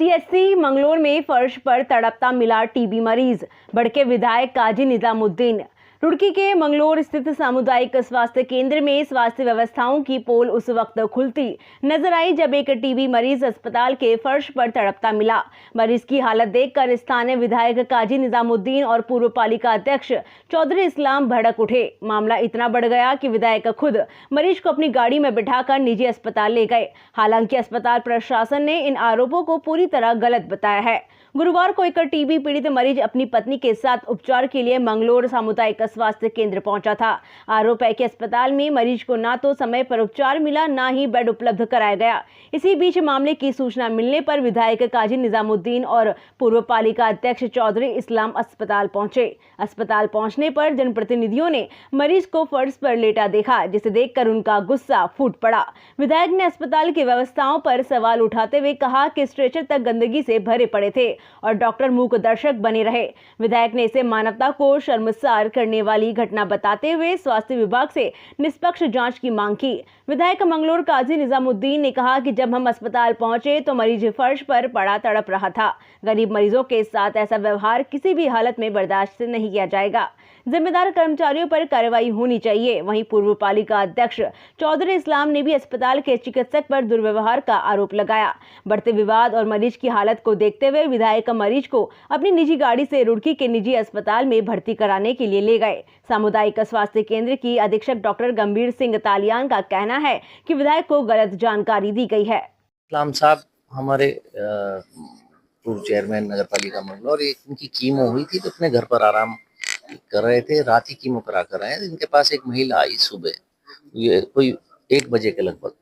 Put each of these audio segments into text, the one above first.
CHC Mangalore में फर्श पर तड़पता मिला टीबी मरीज। भड़के विधायक काजी निजामुद्दीन। रुड़की के मंगलोर स्थित सामुदायिक स्वास्थ्य केंद्र में स्वास्थ्य व्यवस्थाओं की पोल उस वक्त खुलती नजर आई जब एक टीबी मरीज अस्पताल के फर्श पर तड़पता मिला। मरीज की हालत देखकर स्थानीय विधायक काजी निजामुद्दीन और पूर्व पालिका अध्यक्ष चौधरी इस्लाम भड़क उठे। मामला इतना बढ़ गया कि विधायक खुद मरीज को अपनी गाड़ी में बिठाकर निजी अस्पताल ले गए। हालांकि अस्पताल प्रशासन ने इन आरोपों को पूरी तरह गलत बताया है। गुरुवार को एक टीबी पीड़ित मरीज अपनी पत्नी के साथ उपचार के लिए मंगलोर सामुदायिक स्वास्थ्य केंद्र पहुंचा था। आरोप है कि अस्पताल में मरीज को ना तो समय पर उपचार मिला, ना ही बेड उपलब्ध कराया गया। इसी बीच मामले की सूचना मिलने पर विधायक काजी निजामुद्दीन और पूर्व पालिका अध्यक्ष चौधरी इस्लाम अस्पताल पहुंचे। अस्पताल पहुंचने पर जनप्रतिनिधियों ने मरीज को फर्श पर लेटा देखा, जिसे देखकर उनका गुस्सा फूट पड़ा। विधायक ने अस्पताल की व्यवस्थाओं पर सवाल उठाते हुए कहा कि स्ट्रेचर तक गंदगी से भरे पड़े थे और डॉक्टर मूक दर्शक बने रहे। विधायक ने इसे मानवता को शर्मसार करने वाली घटना बताते हुए स्वास्थ्य विभाग से निष्पक्ष जांच की मांग की। विधायक मंगलोर काजी निजामुद्दीन ने कहा कि जब हम अस्पताल पहुंचे तो मरीज फर्श पर पड़ा तड़प रहा था। गरीब मरीजों के साथ ऐसा व्यवहार किसी भी हालत में बर्दाश्त नहीं किया जाएगा। जिम्मेदार कर्मचारियों पर कार्रवाई होनी चाहिए। वहीं पूर्व पालिका अध्यक्ष चौधरी इस्लाम ने भी अस्पताल के चिकित्सक पर दुर्व्यवहार का आरोप लगाया। बढ़ते विवाद और मरीज की हालत को देखते हुए विधायक मरीज को अपनी निजी गाड़ी से रुड़की के निजी अस्पताल में भर्ती कराने के लिए ले गए। सामुदायिक स्वास्थ्य केंद्र की अधीक्षक डॉक्टर गंभीर सिंह तालियान का कहना है कि विधायक को गलत जानकारी दी गई है। इस्लाम साहब हमारे पूर्व चेयरमैन नगर पालिका मंगलौर, इनकी कीमो हुई थी तो अपने घर पर आराम कर रहे थे। रात ही कीमो करा कर आए। इनके पास एक महिला आई सुबह, ये कोई 1 बजे के लगभग,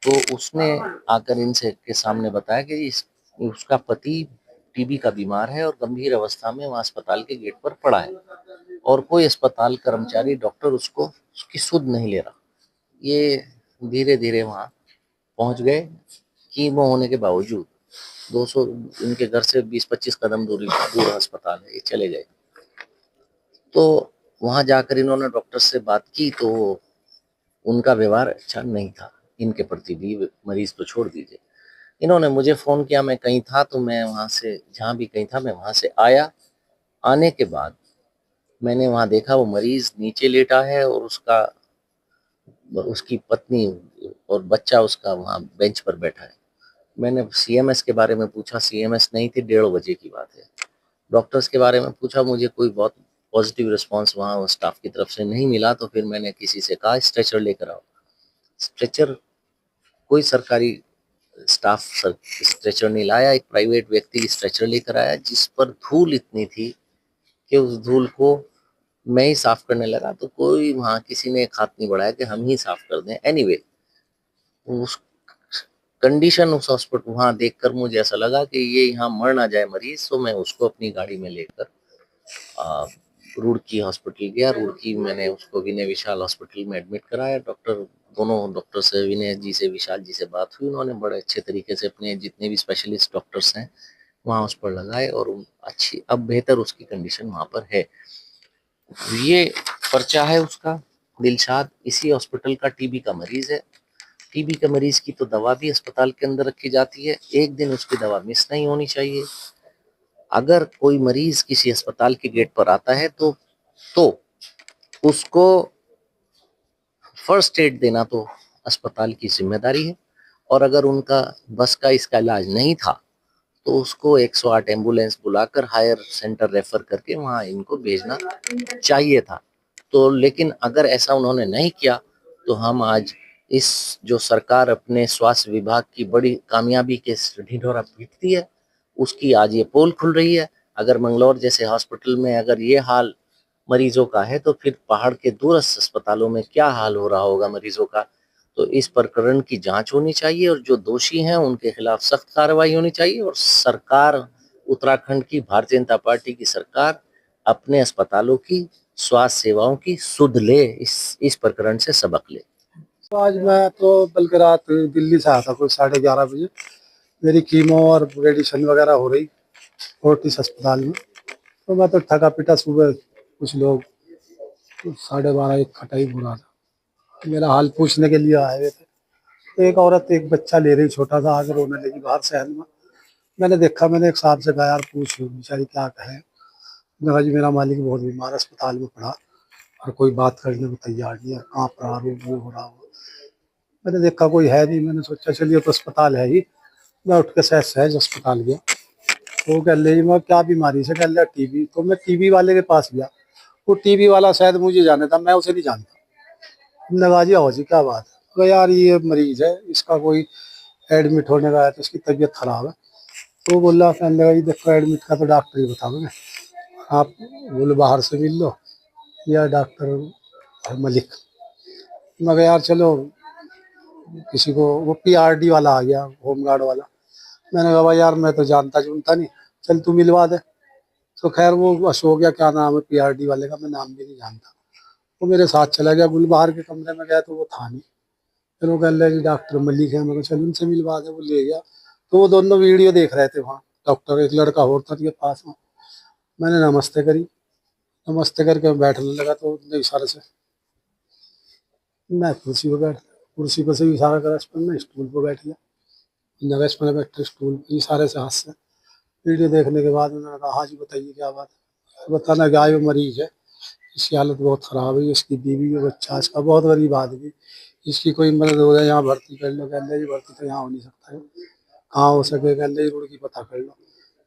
तो उसने आकर इनसे के सामने बताया कि उसका पति टीबी का बीमार है और गंभीर अवस्था में वहाँ अस्पताल के गेट पर पड़ा है और कोई अस्पताल कर्मचारी डॉक्टर उसको उसकी सुध नहीं ले रहा। ये धीरे धीरे वहाँ पहुँच गए। कीमो होने के बावजूद 200 इनके घर से 20-25 कदम दूर अस्पताल है, ये चले गए। तो वहाँ जाकर इन्होंने डॉक्टर से बात की तो उनका व्यवहार अच्छा नहीं था इनके प्रति भी। मरीज तो छोड़ दीजिए, इन्होंने मुझे फ़ोन किया, मैं कहीं था तो मैं वहाँ से, जहाँ भी कहीं था मैं वहाँ से आया। आने के बाद मैंने वहाँ देखा वो मरीज नीचे लेटा है और उसकी पत्नी और बच्चा उसका वहाँ बेंच पर बैठा है। मैंने सीएमएस के बारे में पूछा, सीएमएस नहीं थी, 1:30 बजे की बात है। डॉक्टर्स के बारे में पूछा, मुझे कोई बहुत पॉजिटिव रिस्पांस वहाँ स्टाफ की तरफ से नहीं मिला। तो फिर मैंने किसी से कहा स्ट्रेचर लेकर आओ। स्ट्रेचर कोई सरकारी स्टाफ स्ट्रेचर नहीं लाया, एक प्राइवेट व्यक्ति स्ट्रेचर लेकर आया जिस पर धूल इतनी थी कि उस धूल को मैं ही साफ करने लगा तो कोई वहाँ किसी ने एक हाथ नहीं बढ़ाया कि हम ही साफ कर दें। एनीवे, उस कंडीशन उस हॉस्पिटल वहाँ देखकर मुझे ऐसा लगा कि ये यहाँ मर ना जाए मरीज, तो मैं उसको अपनी गाड़ी में लेकर रुड़की हॉस्पिटल गया। रुड़की मैंने उसको विनय विशाल हॉस्पिटल में एडमिट कराया। दोनों डॉक्टर से, विनय जी से, विशाल जी से बात हुई। उन्होंने बड़े अच्छे तरीके से अपने जितने भी स्पेशलिस्ट डॉक्टर्स हैं वहाँ उस पर लगाए और अच्छी, अब बेहतर उसकी कंडीशन वहाँ पर है। ये पर्चा है उसका, दिलशाद इसी हॉस्पिटल का टीबी का मरीज है। टीबी के मरीज की तो दवा भी अस्पताल के अंदर रखी जाती है, एक दिन उसकी दवा मिस नहीं होनी चाहिए। अगर कोई मरीज किसी अस्पताल के गेट पर आता है तो उसको फर्स्ट एड देना तो अस्पताल की जिम्मेदारी है, और अगर उनका बस का इसका इलाज नहीं था तो उसको 108 एम्बुलेंस बुलाकर हायर सेंटर रेफर करके वहाँ इनको भेजना चाहिए था। तो लेकिन अगर ऐसा उन्होंने नहीं किया तो हम आज इस जो सरकार अपने स्वास्थ्य विभाग की बड़ी कामयाबी के ढिंढोरा पीटती है, उसकी आज ये पोल खुल रही है। अगर मंगलौर जैसे हॉस्पिटल में अगर ये हाल मरीजों का है तो फिर पहाड़ के दूरस्थ अस्पतालों में क्या हाल हो रहा होगा मरीजों का। तो इस प्रकरण की जांच होनी चाहिए और जो दोषी हैं उनके खिलाफ सख्त कार्रवाई होनी चाहिए। और सरकार, उत्तराखंड की भारतीय जनता पार्टी की सरकार अपने अस्पतालों की स्वास्थ्य सेवाओं की सुध ले, इस प्रकरण से सबक ले। तो आज मैं तो बल्कि रात दिल्ली से आया था कोई 11:30 बजे। मेरी कीमो और रेडिएशन वगैरह हो रही फोर्टिस अस्पताल में। तो मैं तो थका पिटा, सुबह कुछ लोग 12:30 1 खटाई बुरा था, मेरा हाल पूछने के लिए आए हुए थे। एक औरत एक बच्चा ले रही छोटा सा, आगे रोने लगी बाहर शहर में। मैंने देखा, मैंने एक साहब से कहा यार पूछ लो बेचारी क्या कहे। कहा जी मेरा मालिक बहुत बीमार है, अस्पताल में पड़ा और कोई बात करने को तैयार नहीं है, कहाँ पर आ रहा हो रहा हो। मैंने देखा कोई है नहीं, मैंने सोचा चलिए तो अस्पताल है ही। मैं उठ के सहज अस्पताल गया। तो कह ले मैं क्या बीमारी से, कह लिया टीबी। तो मैं टीबी वाले के पास गया। वो टीबी वाला शायद मुझे जाने था, मैं उसे नहीं जानता। लगा जी आओ जी क्या बात है। तो यार ये मरीज है, इसका कोई एडमिट होने का है तो इसकी तबीयत खराब है। तो बोला, कहने लगा जी देखो एडमिट का तो डॉक्टर ही बताओगे, आप बोले बाहर से मिल लो या डॉक्टर मलिक। मगर यार चलो किसी को, वो पीआरडी वाला आ गया, होमगार्ड वाला। मैंने कहा भाई यार मैं तो जानता जुनता नहीं, चल तू मिलवा दे। तो खैर वो अशोक या क्या नाम है पीआरडी वाले का, मैं नाम भी नहीं जानता। वो मेरे साथ चला गया। गुलबाहर के कमरे में गया तो वो था नहीं। फिर वो कह रहे जी डॉक्टर मलिक है। मैं चल उनसे मिलवा दे। वो ले गया। तो वो दोनों वीडियो देख रहे थे वहाँ। डॉक्टर एक लड़का और था के पास में। मैंने नमस्ते करी, नमस्ते करके बैठने लगा तो उसने इशारे से, मैं कुर्सी पर बैठ, कुर्सी पर से इशारा करा इस पर, मैं स्टूल पर बैठ गया। जगह इस पर बैठे स्टूल पर, इशारे से हाथ से। वीडियो देखने के बाद उन्होंने कहा हाँ जी बताइए क्या बात है। बताना क्या वो मरीज है, इसकी हालत बहुत ख़राब है, इसकी बीवी और बच्चा, इसका बहुत गरीब आदमी, इसकी कोई मदद हो जाए यहाँ भर्ती कर लो। कहते जी भर्ती तो यहाँ हो नहीं सकता है, कहाँ हो सके, कहते रुड़की पता कर लो।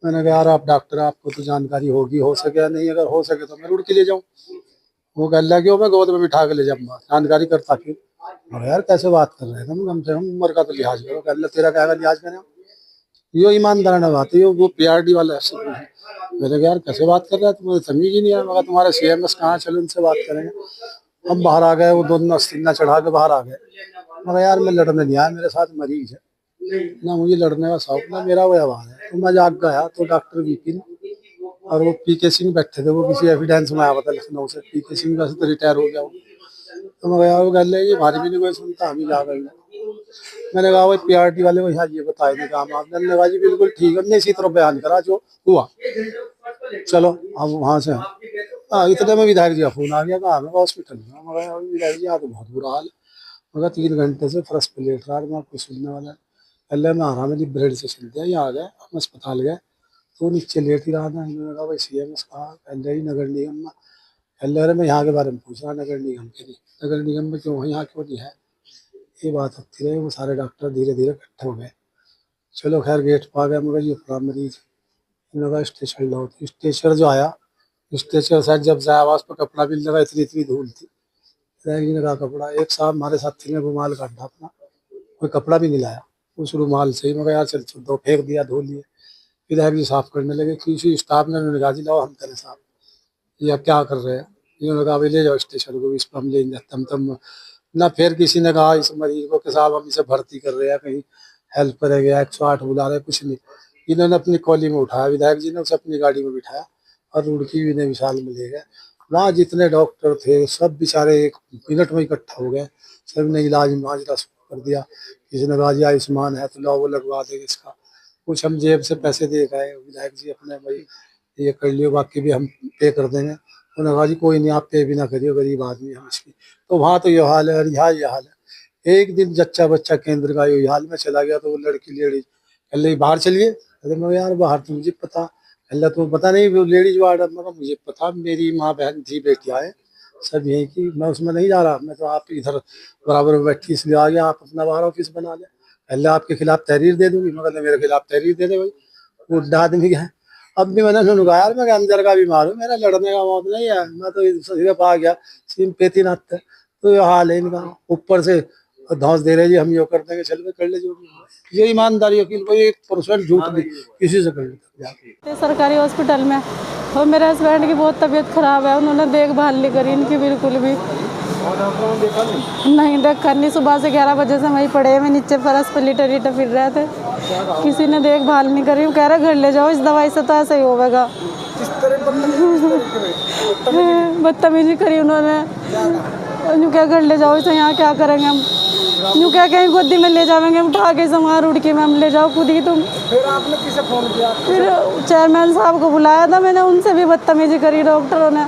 मैंने कहा यार आप डॉक्टर, आपको तो जानकारी होगी, हो सके या नहीं, अगर हो सके तो मैं रुड़की ले जाऊँ। वो कह रहा क्यों, मैं गोद में बिठा के ले जाऊँगा, जानकारी करता फिर। अरे यार कैसे बात कर रहे थे, कम से कम उम्र का तो लिहाज करो। कह रहा तेरा क्या लिहाज करें, यो ईमानदाराना बात है, यो वो पीआरडी वाला है। मैंने कहा यार कैसे बात कर रहा है, तुम्हें समझ ही नहीं आया। मगर तुम्हारे सीएमएस कहाँ, चलो उनसे बात करेंगे। हम बाहर आ गए, वो दोनों अस्तीना चढ़ा के बाहर आ गए। मगर यार मैं लड़ने नहीं आया, मेरे साथ मरीज है ना, मुझे लड़ने का शौक ना, मेरा व्यवहार है। तो मैं जाग गया तो डॉक्टर विपिन और वो पीके सिंह बैठे थे। वो किसी एविडेंस में आया था लखनऊ से। पीके सिंह वैसे तो रिटायर हो गया वो। तो मैं यार वो कह रहे ये हमारी भी नहीं कोई सुनता, हम ही जा गए। मैंने कहा भाई पीआरटी वाले को यहाँ ये बताए नहीं काम आपने। मैंने कहा जी बिल्कुल ठीक है, हमने इसी तरह बयान करा जो हुआ। चलो अब वहाँ से इतने में विधायक जी का फोन आ गया, कहा हॉस्पिटल में। मगर विधायक जी यहाँ तो बहुत बुरा हाल है। मगर 3 घंटे से फर्श पे लेट रहा है, मैं कोई सुनने वाला है। पहले मैं आ रहा, मेरी ब्रेड से चलते हैं, यहाँ आ गए, हम अस्पताल गए तो नीचे लेट ही रहा था। मैंने कहा भाई सीएमएस कहा, पहले ही नगर निगम में। पहले अरे मैं यहाँ के बारे में पूछ रहा, नगर निगम के नहीं, नगर निगम में क्यों है, यहाँ क्यों नहीं है, ये बात होती रही। वो सारे डॉक्टर धीरे धीरे इकट्ठे हो गए। चलो खैर गेट पर आ गया। मगर ये पूरा मरीज इन्होंने स्टेशन लो। स्टेशन जो आया, स्टेशन शायद जब जाया आवाज पर कपड़ा भी लगा, इतनी इतनी धूल थी। लगा कपड़ा, एक साहब हमारे साथी ने रुमाल काटा अपना, कोई कपड़ा भी नहीं लाया उस रुमाल से ही। मगर यार चल दो फेंक दिया, धो लिए। विधायक जी साफ करने लगे। किसी स्टाफ ने उन्होंने कहा जी लाओ हम करें साहब, या क्या कर रहे हैं। इन्होंने कहा भाई ले जाओ स्टेशन को, इस पर हम ले जाते तम ना। फिर किसी ने कहा इस मरीज को कि साहब हम इसे भर्ती कर रहे हैं, कहीं हेल्प करेंगे, 108 बुला रहे, कुछ नहीं। इन्होंने अपनी कॉली में उठाया, विधायक जी ने उसे अपनी गाड़ी में बिठाया और रुड़की भी ने विशाल में ले गए। वहाँ जितने डॉक्टर थे सब बेचारे 1 मिनट में इकट्ठा हो गए। सब ने इलाज माजरा शुरू कर दिया। किसी ने कहा जी आयुष्मान है तो लो वो लगवा देंगे इसका। कुछ हम जेब से पैसे दे गए, विधायक जी अपने भाई ये कर लियो, बाकी भी हम पे कर देंगे। उन्होंने कहा जी कोई नहीं, आप पे भी ना करिए, गरीब आदमी हम इसकी। तो वहाँ तो ये हाल है और यहाँ ये हाल है। एक दिन जच्चा बच्चा केंद्र का ये हाल में चला गया तो वो लड़की लेडीज कह रही बाहर चलिए। अरे मैं यार बाहर तो मुझे पता, अल्लाह तुम्हें पता नहीं वो लेडीज वार्ड है। मगर मुझे पता, मेरी माँ बहन थी बेटियाँ हैं सब यहीं की, मैं उसमें नहीं जा रहा। मैं तो आप इधर बराबर में बैठी इसलिए आ गया, आप अपना बाहर ऑफिस बना लें, अल्लाह आपके खिलाफ तहरीर दे दूंगी। मगर मेरे खिलाफ तहरीर दे दे भाई, बुढ़ा आदमी है। अब भी मैंने सुन कहा यार मैं अंदर का बीमार हूँ, मेरा लड़ने का मौत नहीं है, मैं तो सिर्फ आ गया सिंपैथी नाते। तो ये हाल है इनका, ऊपर से धौंस दे रहे जी हम यो कर देंगे, चल के कर ले जो भी। ये ईमानदारी वकील कोई 1% झूठ नहीं किसी से कर लेता। सरकारी हॉस्पिटल में और मेरे हस्बैंड की बहुत तबीयत खराब है, उन्होंने देखभाल नहीं करी इनकी बिल्कुल भी नहीं देखा नहीं। सुबह से 11 बजे से वहीं पड़े हैं, नीचे फर्श पर लिटे लिटे फिर रहे थे, किसी ने देखभाल नहीं करी। वो कह रहे घर ले जाओ, इस दवाई से तो ऐसा ही होगा। बदतमीजी करी उन्होंने, यूँ क्या घर ले जाओ इसे, यहाँ क्या करेंगे हम, यूँ क्या कहीं गोदी में ले जाएंगे उठा के समार उड़ के, मैम ले जाओ खुद ही तुम। फिर आपने किसे फोन किया? फिर चेयरमैन साहब को बुलाया था मैंने, उनसे भी बदतमीजी करी डॉक्टरों ने।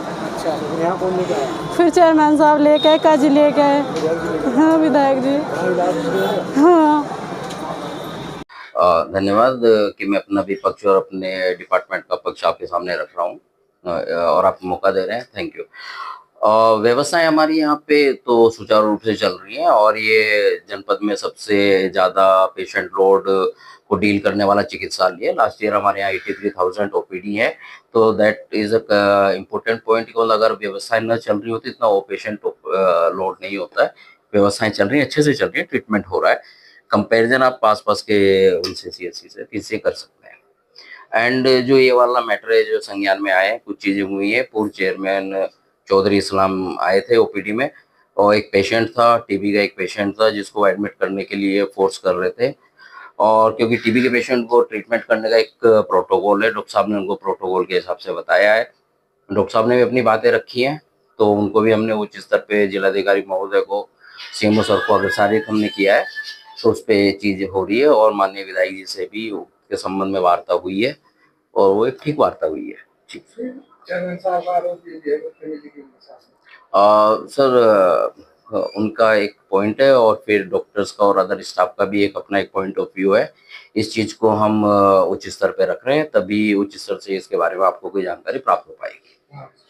यहाँ कौन लेके आया? फिर चेयरमैन साहब लेके आए, काजी लेके आए, हाँ विधायक जी, हाँ। धन्यवाद कि मैं अपना भी पक्ष और अपने डिपार्टमेंट का पक्ष आपके सामने रख रहा हूँ और आप मौका दे रहे हैं, थैंक यू। व्यवस्थाएं हमारी यहाँ पे तो सुचारू रूप से चल रही हैं और ये जनपद में सबसे ज़्यादा पेशेंट लोड को डील करने वाला चिकित्सालय है। लास्ट ईयर हमारे यहाँ 83,000 ओपीडी है, तो that is a important point, because अगर व्यवस्थाएं न चल रही होती इतना वो पेशेंट लोड नहीं होता है। व्यवस्थाएं चल रही हैं, अच्छे से चल रही है, ट्रीटमेंट हो रहा है। कंपैरिजन आप पास के उनसे सीएससी से किससे कर सकते हैं। एंड जो ये वाला मैटर है जो संज्ञान में आए हैं, कुछ चीज़ें हुई है। पूर्व चेयरमैन चौधरी इस्लाम आए थे ओपीडी में और एक पेशेंट था, टीबी का एक पेशेंट था जिसको एडमिट करने के लिए फोर्स कर रहे थे। और क्योंकि टीबी के पेशेंट को ट्रीटमेंट करने का एक प्रोटोकॉल है, डॉक्टर साहब ने उनको प्रोटोकॉल के हिसाब से बताया है। डॉक्टर साहब ने भी अपनी बातें रखी हैं, तो उनको भी हमने उच्च स्तर पे जिलाधिकारी महोदय को, सीएमओ सर को अग्रसारित हमने किया है, तो उस पे चीज़ हो रही है। और माननीय विधायक जी से भी उसके संबंध में वार्ता हुई है और वो एक ठीक वार्ता हुई है। जी सर, उनका एक पॉइंट है और फिर डॉक्टर्स का और अदर स्टाफ का भी एक अपना एक पॉइंट ऑफ व्यू है। इस चीज़ को हम उच्च स्तर पे रख रहे हैं, तभी उच्च स्तर से इसके बारे में आपको कोई जानकारी प्राप्त हो पाएगी।